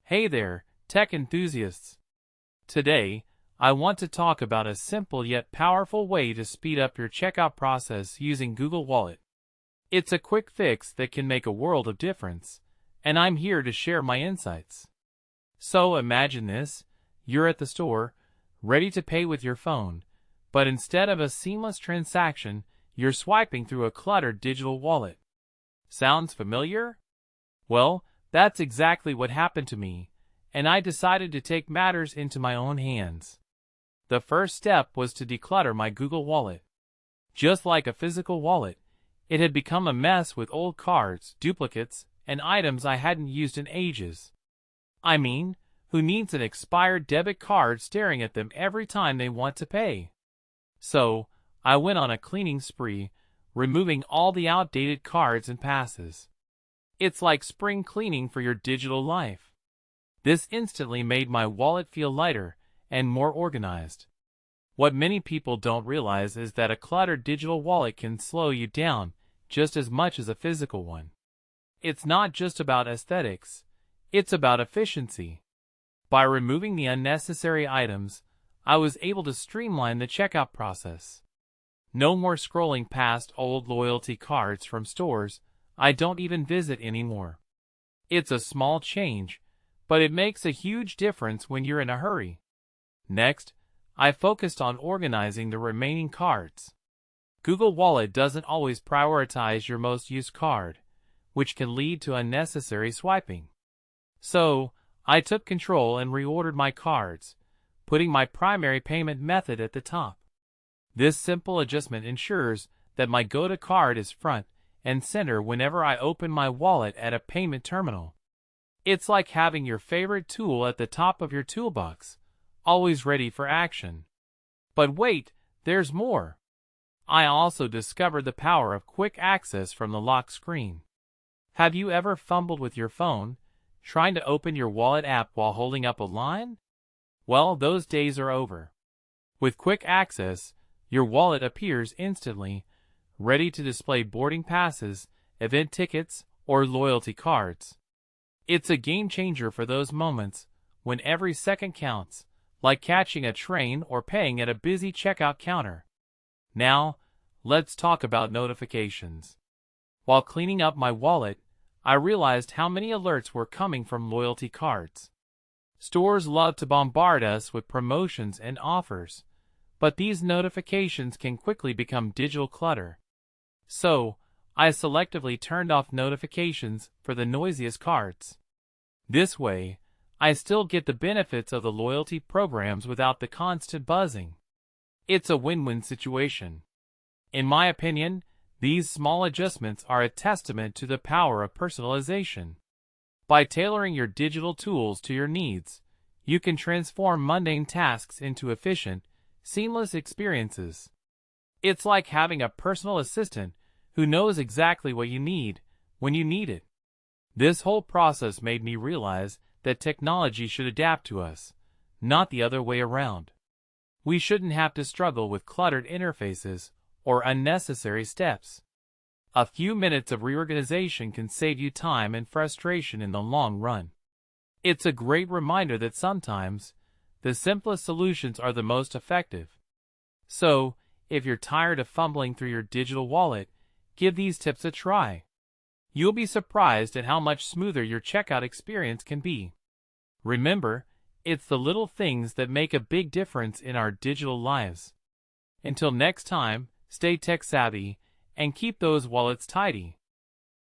Hey there, tech enthusiasts! Today, I want to talk about a simple yet powerful way to speed up your checkout process using Google Wallet. It's a quick fix that can make a world of difference, and I'm here to share my insights. So imagine this, you're at the store, ready to pay with your phone, but instead of a seamless transaction, you're swiping through a cluttered digital wallet. Sounds familiar? Well, that's exactly what happened to me, and I decided to take matters into my own hands. The first step was to declutter my Google Wallet. Just like a physical wallet, it had become a mess with old cards, duplicates, and items I hadn't used in ages. I mean, who needs an expired debit card staring at them every time they want to pay? So, I went on a cleaning spree, removing all the outdated cards and passes. It's like spring cleaning for your digital life. This instantly made my wallet feel lighter and more organized. What many people don't realize is that a cluttered digital wallet can slow you down just as much as a physical one. It's not just about aesthetics, it's about efficiency. By removing the unnecessary items, I was able to streamline the checkout process. No more scrolling past old loyalty cards from stores I don't even visit anymore. It's a small change, but it makes a huge difference when you're in a hurry. Next, I focused on organizing the remaining cards. Google Wallet doesn't always prioritize your most used card, which can lead to unnecessary swiping. So, I took control and reordered my cards, putting my primary payment method at the top. This simple adjustment ensures that my go-to card is front and center whenever I open my wallet at a payment terminal. It's like having your favorite tool at the top of your toolbox, always ready for action. But wait, there's more. I also discovered the power of quick access from the lock screen. Have you ever fumbled with your phone, trying to open your wallet app while holding up a line? Well, those days are over. With quick access, your wallet appears instantly, ready to display boarding passes, event tickets, or loyalty cards. It's a game changer for those moments when every second counts, like catching a train or paying at a busy checkout counter. Now, let's talk about notifications. While cleaning up my wallet, I realized how many alerts were coming from loyalty cards. Stores love to bombard us with promotions and offers, but these notifications can quickly become digital clutter. So, I selectively turned off notifications for the noisiest cards. This way, I still get the benefits of the loyalty programs without the constant buzzing. It's a win-win situation. In my opinion, these small adjustments are a testament to the power of personalization. By tailoring your digital tools to your needs, you can transform mundane tasks into efficient, seamless experiences. It's like having a personal assistant who knows exactly what you need when you need it. This whole process made me realize that technology should adapt to us, not the other way around. We shouldn't have to struggle with cluttered interfaces or unnecessary steps. A few minutes of reorganization can save you time and frustration in the long run. It's a great reminder that sometimes the simplest solutions are the most effective. So, if you're tired of fumbling through your digital wallet, give these tips a try. You'll be surprised at how much smoother your checkout experience can be. Remember, it's the little things that make a big difference in our digital lives. Until next time, stay tech savvy and keep those wallets tidy.